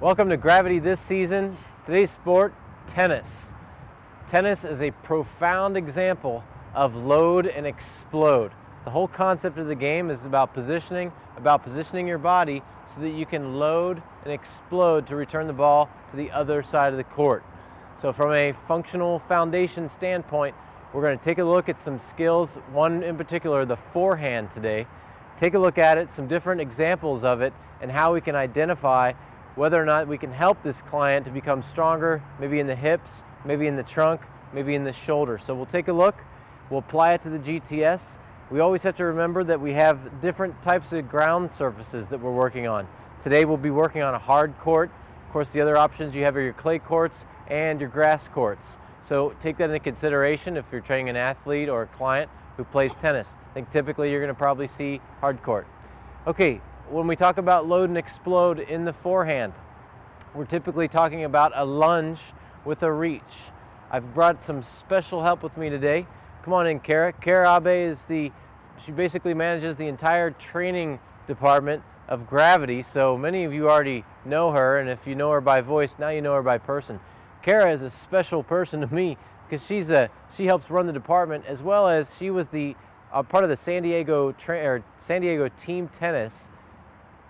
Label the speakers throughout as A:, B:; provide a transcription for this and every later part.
A: Welcome to Gravity this season. Today's sport, tennis. Tennis is a profound example of load and explode. The whole concept of the game is about positioning your body so that you can load and explode to return the ball to the other side of the court. So from a functional foundation standpoint, we're going to take a look at some skills, one in particular, the forehand today. Take a look at it, some different examples of it, and how we can identify whether or not we can help this client to become stronger, maybe in the hips, maybe in the trunk, maybe in the shoulder. So we'll take a look, we'll apply it to the GTS. We always have to remember that we have different types of ground surfaces that we're working on. Today we'll be working on a hard court. Of course, the other options you have are your clay courts and your grass courts. So take that into consideration if you're training an athlete or a client who plays tennis. I think typically you're going to probably see hard court. Okay. When we talk about load and explode in the forehand, we're typically talking about a lunge with a reach. I've brought some special help with me today. Come on in, Kara. Kara Abe she basically manages the entire training department of Gravity, so many of you already know her, and if you know her by voice, now you know her by person. Kara is a special person to me because she helps run the department, as well as she was part of the San Diego Team Tennis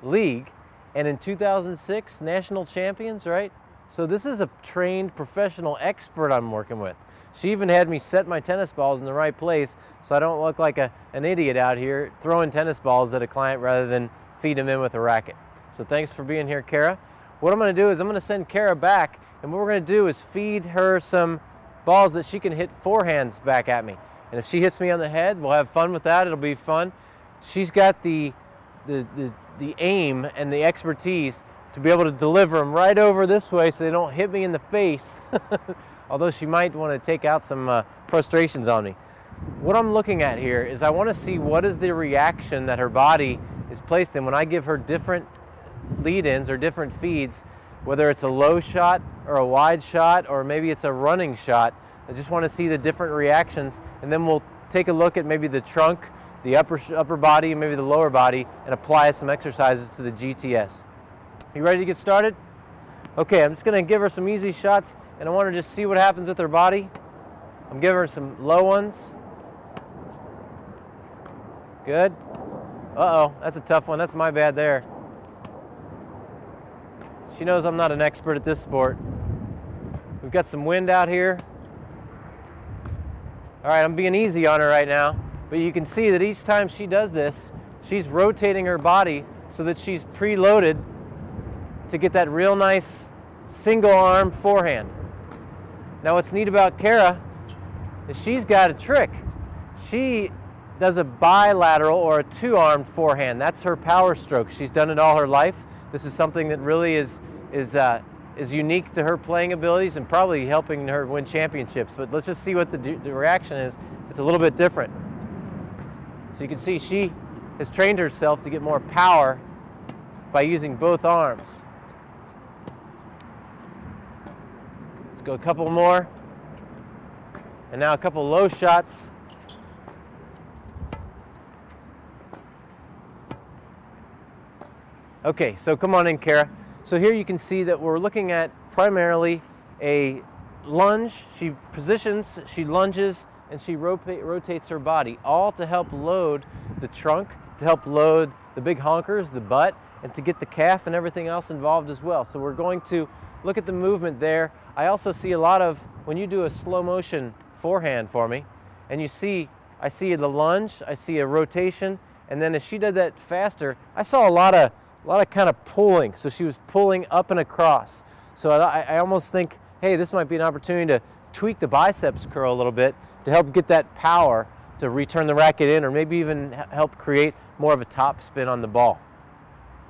A: League, and in 2006 national champions, right? So this is a trained professional expert I'm working with. She even had me set my tennis balls in the right place so I don't look like an idiot out here throwing tennis balls at a client rather than feed them in with a racket. So thanks for being here, Kara. What I'm going to do is I'm going to send Kara back, and what we're going to do is feed her some balls that she can hit forehands back at me. And if she hits me on the head, we'll have fun with that. It'll be fun. She's got the aim and the expertise to be able to deliver them right over this way so they don't hit me in the face, although she might want to take out some frustrations on me. What I'm looking at here is I want to see what is the reaction that her body is placed in when I give her different lead-ins or different feeds, whether it's a low shot or a wide shot or maybe it's a running shot. I just want to see the different reactions, and then we'll take a look at maybe the trunk, the upper body, and maybe the lower body, and apply some exercises to the GTS. You ready to get started? Okay, I'm just going to give her some easy shots, and I want to just see what happens with her body. I'm giving her some low ones. Good. Uh-oh, that's a tough one. That's my bad there. She knows I'm not an expert at this sport. We've got some wind out here. All right, I'm being easy on her right now. But you can see that each time she does this, she's rotating her body so that she's preloaded to get that real nice single arm forehand. Now what's neat about Kara is she's got a trick. She does a bilateral or a two-armed forehand. That's her power stroke. She's done it all her life. This is something that really is unique to her playing abilities and probably helping her win championships. But let's just see what the reaction is. It's a little bit different. So you can see she has trained herself to get more power by using both arms. Let's go a couple more. And now a couple low shots. Okay, so come on in, Kara. So here you can see that we're looking at primarily a lunge. She positions, she lunges, and she rotates her body, all to help load the trunk, to help load the big honkers, the butt, and to get the calf and everything else involved as well. So we're going to look at the movement there. I also see a lot of, when you do a slow motion forehand for me, and I see the lunge, I see a rotation, and then as she did that faster, I saw a lot of kind of pulling. So she was pulling up and across. So I almost think, hey, this might be an opportunity to tweak the biceps curl a little bit to help get that power to return the racket in, or maybe even help create more of a top spin on the ball.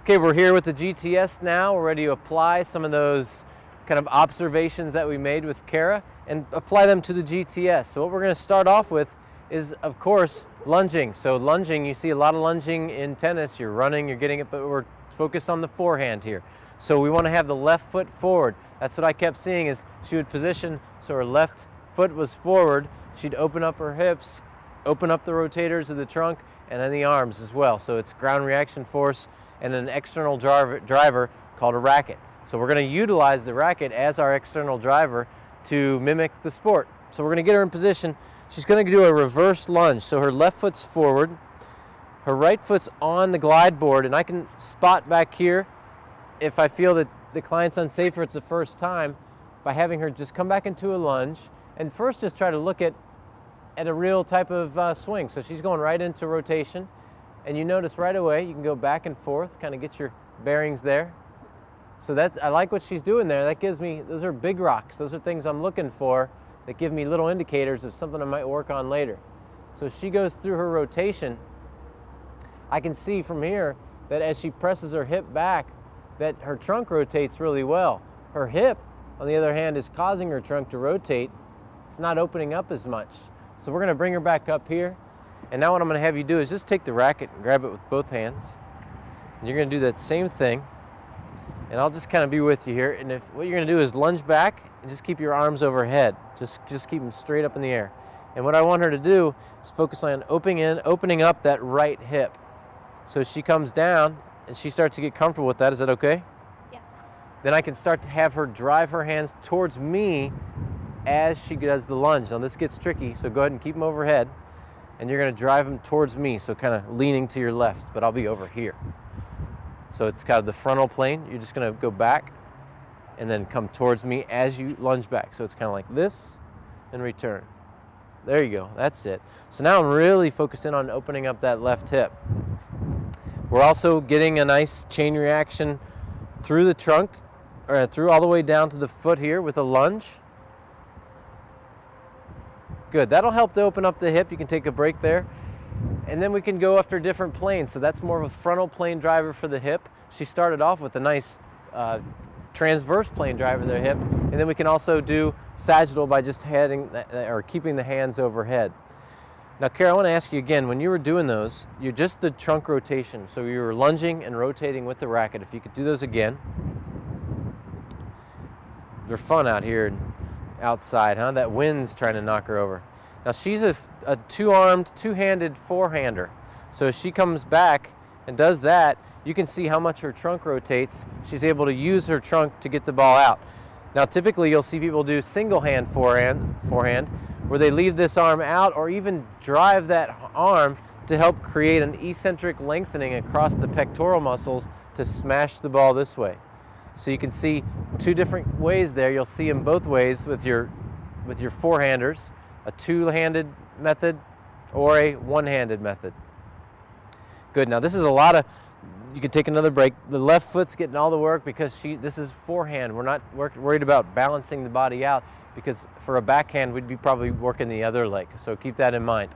A: Okay, we're here with the GTS now. We're ready to apply some of those kind of observations that we made with Kara and apply them to the GTS. So what we're going to start off with is, of course, lunging. So lunging, you see a lot of lunging in tennis. You're running, you're getting it, but we're focused on the forehand here. So we want to have the left foot forward. That's what I kept seeing, is she would position so her left foot was forward. She'd open up her hips, open up the rotators of the trunk, and then the arms as well. So it's ground reaction force and an external driver called a racket. So we're going to utilize the racket as our external driver to mimic the sport. So we're going to get her in position. She's going to do a reverse lunge. So her left foot's forward, her right foot's on the glide board, and I can spot back here if I feel that the client's unsafe or it's the first time by having her just come back into a lunge and first just try to look at a real type of swing. So she's going right into rotation, and you notice right away you can go back and forth, kind of get your bearings there. So that, I like what she's doing there. That gives me, those are big rocks. Those are things I'm looking for that give me little indicators of something I might work on later. So as she goes through her rotation, I can see from here that as she presses her hip back, that her trunk rotates really well. Her hip, on the other hand, is causing her trunk to rotate. It's not opening up as much. So we're gonna bring her back up here. And now what I'm gonna have you do is just take the racket and grab it with both hands. And you're gonna do that same thing. And I'll just kind of be with you here. And if what you're gonna do is lunge back and just keep your arms overhead. Just keep them straight up in the air. And what I want her to do is focus on opening up that right hip. So she comes down and she starts to get comfortable with that. Is that okay?
B: Yeah.
A: Then I can start to have her drive her hands towards me as she does the lunge. Now this gets tricky, so go ahead and keep them overhead. And you're gonna drive them towards me, so kind of leaning to your left, but I'll be over here. So it's kind of the frontal plane. You're just gonna go back and then come towards me as you lunge back. So it's kind of like this and return. There you go, that's it. So now I'm really focused in on opening up that left hip. We're also getting a nice chain reaction through the trunk, or through all the way down to the foot here with a lunge. Good, that'll help to open up the hip. You can take a break there. And then we can go after different planes. So that's more of a frontal plane driver for the hip. She started off with a nice transverse plane driver to the hip. And then we can also do sagittal by just keeping the hands overhead. Now, Kara, I want to ask you again, when you were doing those, you're just the trunk rotation. So you were lunging and rotating with the racket. If you could do those again. They're fun out here outside, huh? That wind's trying to knock her over. Now she's a two-armed, two-handed forehander. So as she comes back and does that, you can see how much her trunk rotates. She's able to use her trunk to get the ball out. Now typically you'll see people do single-hand forehand, where they leave this arm out or even drive that arm to help create an eccentric lengthening across the pectoral muscles to smash the ball this way. So you can see two different ways there. You'll see them both ways with your forehanders, a two-handed method or a one-handed method. Good, now this is a lot of, you can take another break. The left foot's getting all the work because this is forehand. We're not worried about balancing the body out, because for a backhand, we'd be probably working the other leg. So keep that in mind.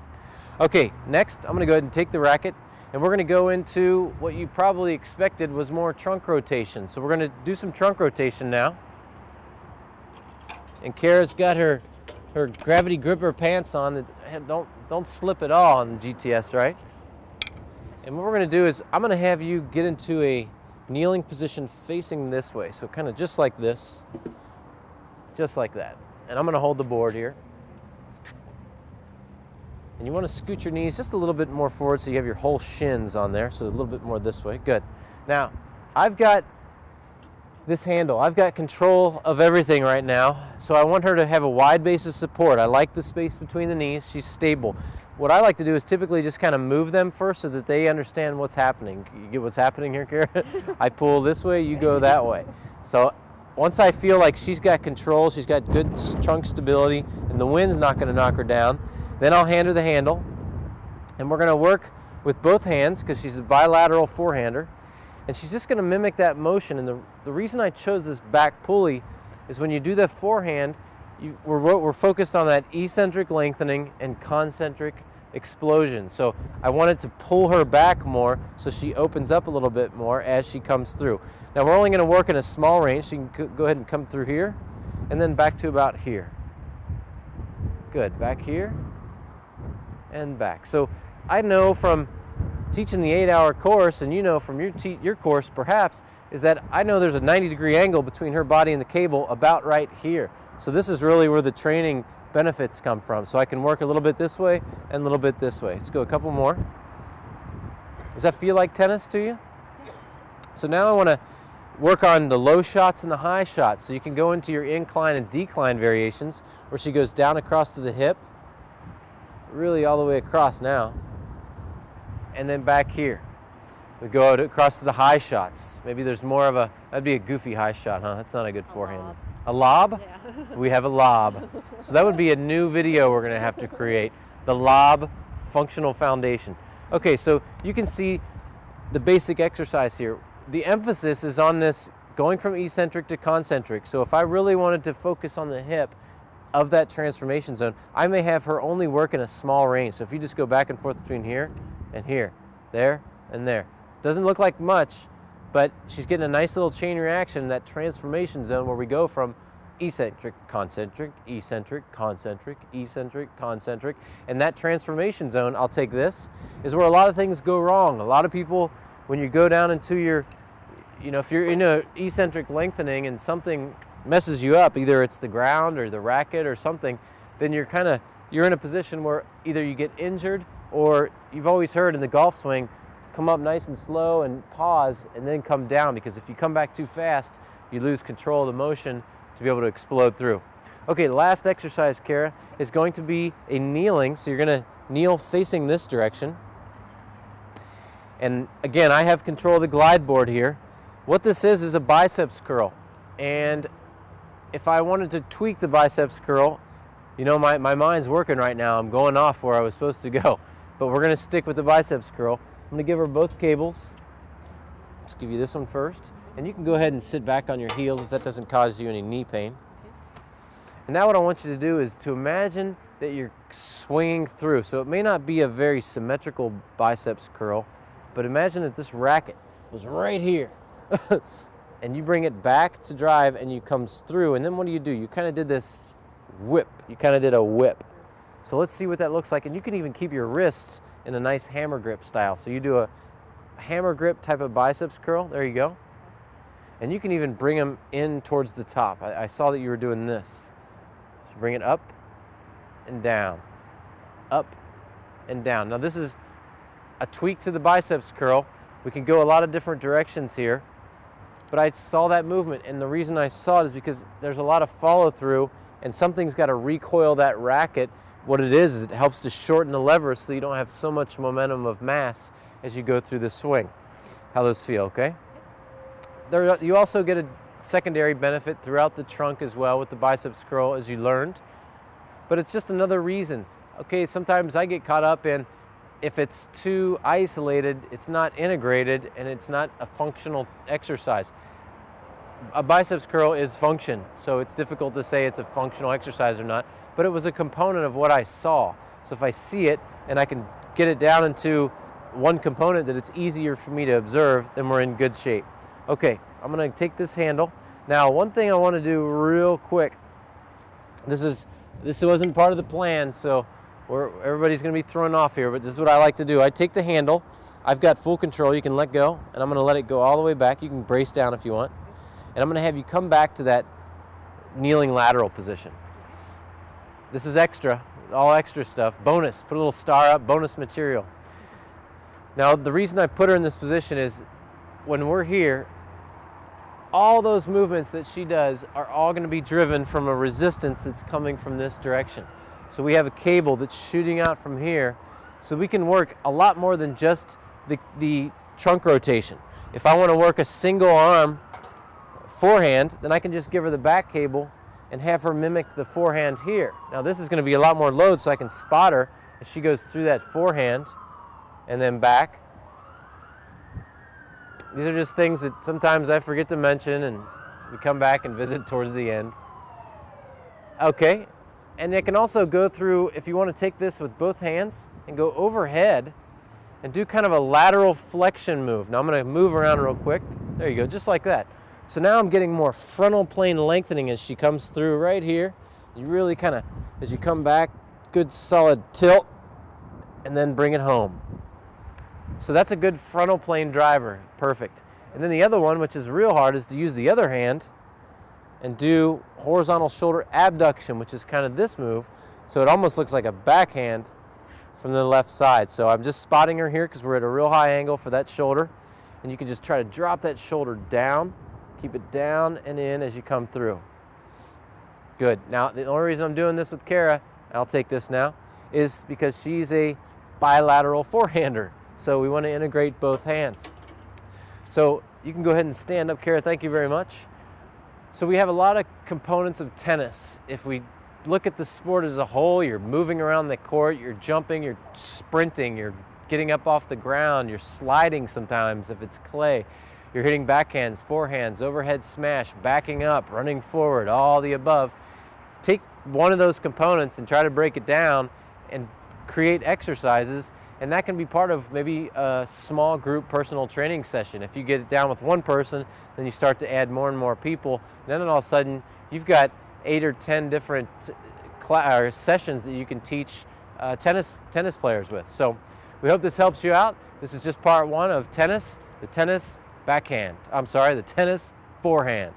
A: Okay, next, I'm gonna go ahead and take the racket, and we're gonna go into what you probably expected was more trunk rotation. So we're gonna do some trunk rotation now. And Kara's got her gravity gripper pants on that don't slip at all on the GTS, right? And what we're gonna do is, I'm gonna have you get into a kneeling position facing this way. So kind of just like this, just like that. And I'm gonna hold the board here. And you wanna scoot your knees just a little bit more forward so you have your whole shins on there. So a little bit more this way, good. Now, I've got this handle. I've got control of everything right now. So I want her to have a wide base of support. I like the space between the knees. She's stable. What I like to do is typically just kind of move them first so that they understand what's happening. You get what's happening here, Kara? I pull this way, you go that way. So once I feel like she's got control, she's got good trunk stability, and the wind's not going to knock her down, then I'll hand her the handle. And we're going to work with both hands because she's a bilateral forehander. And she's just going to mimic that motion. And the reason I chose this back pulley is when you do the forehand, we're focused on that eccentric lengthening and concentric explosion. So I wanted to pull her back more so she opens up a little bit more as she comes through. Now we're only going to work in a small range, so you can go ahead and come through here and then back to about here. Good, back here and back. So I know from teaching the 8-hour course, and you know from your course perhaps, is that I know there's a 90-degree angle between her body and the cable about right here. So this is really where the training benefits come from. So I can work a little bit this way and a little bit this way. Let's go a couple more. Does that feel like tennis to you? So now I want to work on the low shots and the high shots. So you can go into your incline and decline variations where she goes down across to the hip, really all the way across now, and then back here. We go across to the high shots. Maybe there's more of a, that'd be a goofy high shot, huh? That's not a good forehand. A lob?
B: Yeah.
A: We have a lob. So that would be a new video we're gonna have to create. The lob functional foundation. Okay, so you can see the basic exercise here. The emphasis is on this going from eccentric to concentric. So if I really wanted to focus on the hip of that transformation zone, I may have her only work in a small range. So if you just go back and forth between here and here, there and there. Doesn't look like much, but she's getting a nice little chain reaction in that transformation zone where we go from eccentric, concentric, eccentric, concentric, eccentric, concentric. And that transformation zone, I'll take this, is where a lot of things go wrong. A lot of people, when you go down into your, if you're in a eccentric lengthening and something messes you up, either it's the ground or the racket or something, then you're in a position where either you get injured, or you've always heard in the golf swing, come up nice and slow and pause and then come down, because if you come back too fast, you lose control of the motion to be able to explode through. Okay, the last exercise, Kara, is going to be a kneeling. So you're gonna kneel facing this direction. And again, I have control of the glide board here. What this is a biceps curl. And if I wanted to tweak the biceps curl, my mind's working right now. I'm going off where I was supposed to go. But we're gonna stick with the biceps curl. I'm gonna give her both cables. Let's give you this one first. And you can go ahead and sit back on your heels if that doesn't cause you any knee pain. And now what I want you to do is to imagine that you're swinging through. So it may not be a very symmetrical biceps curl, but imagine that this racket was right here. And you bring it back to drive and you comes through. And then what do? You kind of did this whip. You kind of did a whip. So let's see what that looks like. And you can even keep your wrists in a nice hammer grip style. So you do a hammer grip type of biceps curl. There you go. And you can even bring them in towards the top. I saw that you were doing this. So bring it up and down, up and down. Now this is a tweak to the biceps curl. We can go a lot of different directions here, but I saw that movement, and the reason I saw it is because there's a lot of follow through, and something's got to recoil that racket. What it is it helps to shorten the lever so you don't have so much momentum of mass as you go through the swing. How those feel, okay? You also get a secondary benefit throughout the trunk as well with the biceps curl, as you learned. But it's just another reason. Okay, sometimes I get caught up in, if it's too isolated, it's not integrated, and it's not a functional exercise. A biceps curl is function, so it's difficult to say it's a functional exercise or not, but it was a component of what I saw. So if I see it and I can get it down into one component that it's easier for me to observe, then we're in good shape. Okay, I'm gonna take this handle. Now, one thing I wanna do real quick, this wasn't part of the plan, so everybody's gonna be thrown off here, but this is what I like to do. I take the handle, I've got full control, you can let go, and I'm gonna let it go all the way back. You can brace down if you want. And I'm gonna have you come back to that kneeling lateral position. This is extra, all extra stuff, bonus, put a little star up, bonus material. Now, the reason I put her in this position is when we're here, all those movements that she does are all going to be driven from a resistance that's coming from this direction. So we have a cable that's shooting out from here, so we can work a lot more than just the trunk rotation. If I want to work a single arm forehand, then I can just give her the back cable and have her mimic the forehand here. Now this is going to be a lot more load, so I can spot her as she goes through that forehand and then back. These are just things that sometimes I forget to mention, and we come back and visit towards the end. Okay, and it can also go through, if you want to take this with both hands and go overhead and do kind of a lateral flexion move. Now I'm going to move around real quick. There you go, just like that. So now I'm getting more frontal plane lengthening as she comes through right here. You really kind of, as you come back, good solid tilt, and then bring it home. So that's a good frontal plane driver, perfect. And then the other one, which is real hard, is to use the other hand and do horizontal shoulder abduction, which is kind of this move. So it almost looks like a backhand from the left side. So I'm just spotting her here because we're at a real high angle for that shoulder. And you can just try to drop that shoulder down Keep it down and in as you come through. Good. Now, the only reason I'm doing this with Kara, I'll take this now, is because she's a bilateral forehander. So we want to integrate both hands. So you can go ahead and stand up, Kara. Thank you very much. So we have a lot of components of tennis. If we look at the sport as a whole, you're moving around the court, you're jumping, you're sprinting, you're getting up off the ground, you're sliding sometimes if it's clay. You're hitting backhands, forehands, overhead smash, backing up, running forward, all the above. Take one of those components and try to break it down and create exercises, and that can be part of maybe a small group personal training session. If you get it down with one person, then you start to add more and more people, and then all of a sudden you've got 8 or 10 different sessions that you can teach tennis players with. So we hope this helps you out. This is just part 1 of tennis, the tennis forehand.